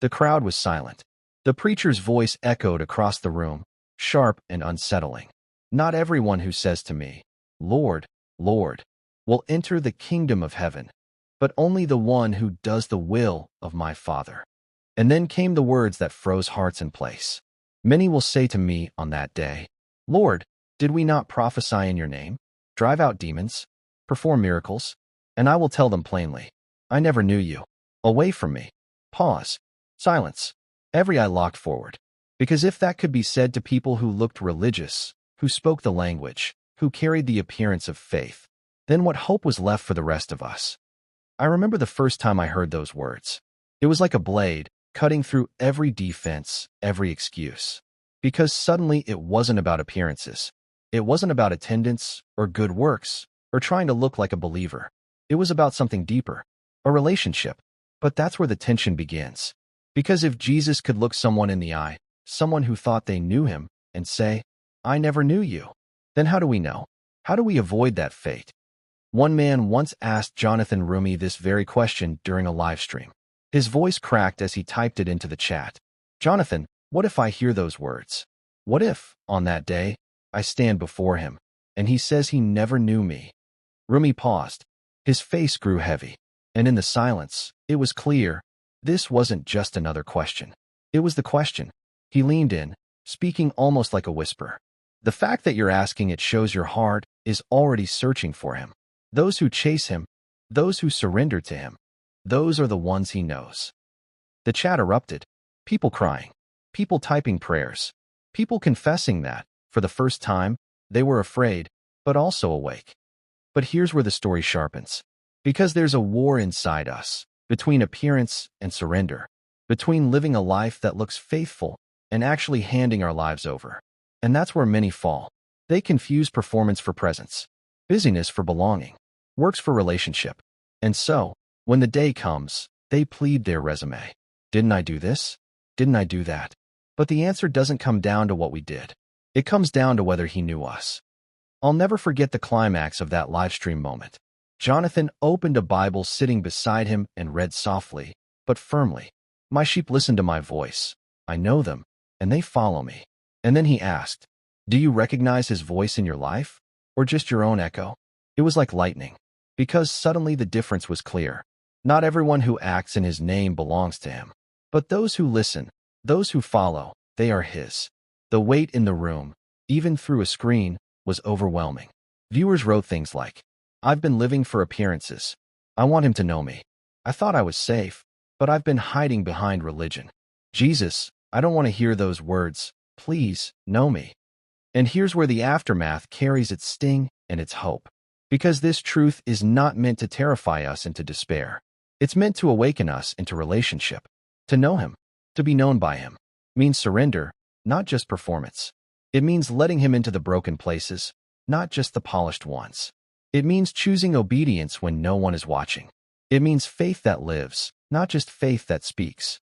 The crowd was silent. The preacher's voice echoed across the room, sharp and unsettling. Not everyone who says to me, "Lord, Lord," will enter the kingdom of heaven, but only the one who does the will of my Father. And then came the words that froze hearts in place. Many will say to me on that day, "Lord, did we not prophesy in your name, drive out demons, perform miracles?" And I will tell them plainly, "I never knew you. Away from me." Pause. Silence. Every eye locked forward. Because if that could be said to people who looked religious, who spoke the language, who carried the appearance of faith, then what hope was left for the rest of us? I remember the first time I heard those words. It was like a blade, cutting through every defense, every excuse. Because suddenly it wasn't about appearances. It wasn't about attendance or good works or trying to look like a believer. It was about something deeper, a relationship. But that's where the tension begins. Because if Jesus could look someone in the eye, someone who thought they knew him, and say, "I never knew you," then how do we know? How do we avoid that fate? One man once asked Jonathan Roumie this very question during a live stream. His voice cracked as he typed it into the chat. "Jonathan, what if I hear those words? What if, on that day, I stand before him, and he says he never knew me?" Roumie paused. His face grew heavy, and in the silence, it was clear, this wasn't just another question. It was the question. He leaned in, speaking almost like a whisper. "The fact that you're asking it shows your heart is already searching for him. Those who chase him, those who surrender to him, those are the ones he knows." The chat erupted. People crying. People typing prayers. People confessing that, for the first time, they were afraid, but also awake. But here's where the story sharpens. Because there's a war inside us, between appearance and surrender, between living a life that looks faithful and actually handing our lives over. And that's where many fall. They confuse performance for presence, busyness for belonging, works for relationship. And so, when the day comes, they plead their resume. "Didn't I do this? Didn't I do that?" But the answer doesn't come down to what we did. It comes down to whether he knew us. I'll never forget the climax of that livestream moment. Jonathan opened a Bible sitting beside him and read softly, but firmly, "My sheep listen to my voice. I know them, and they follow me." And then he asked, "Do you recognize his voice in your life, or just your own echo?" It was like lightning, because suddenly the difference was clear. Not everyone who acts in his name belongs to him. But those who listen, those who follow, they are his. The weight in the room, even through a screen, was overwhelming. Viewers wrote things like, "I've been living for appearances. I want him to know me. I thought I was safe, but I've been hiding behind religion. Jesus, I don't want to hear those words. Please, know me." And here's where the aftermath carries its sting and its hope. Because this truth is not meant to terrify us into despair. It's meant to awaken us into relationship. To know him, to be known by him, means surrender, not just performance. It means letting him into the broken places, not just the polished ones. It means choosing obedience when no one is watching. It means faith that lives, not just faith that speaks.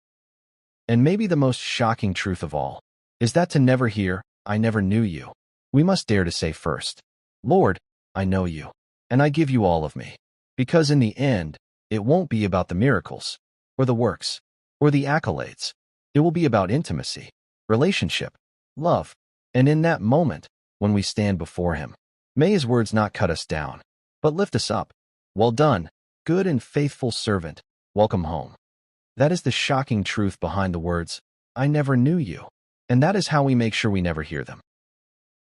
And maybe the most shocking truth of all is that to never hear, "I never knew you," we must dare to say first, "Lord, I know you, and I give you all of me." Because in the end, it won't be about the miracles, or the works, or the accolades. It will be about intimacy, relationship, love. And in that moment, when we stand before him, may his words not cut us down, but lift us up. "Well done, good and faithful servant. Welcome home." That is the shocking truth behind the words, "I never knew you." And that is how we make sure we never hear them.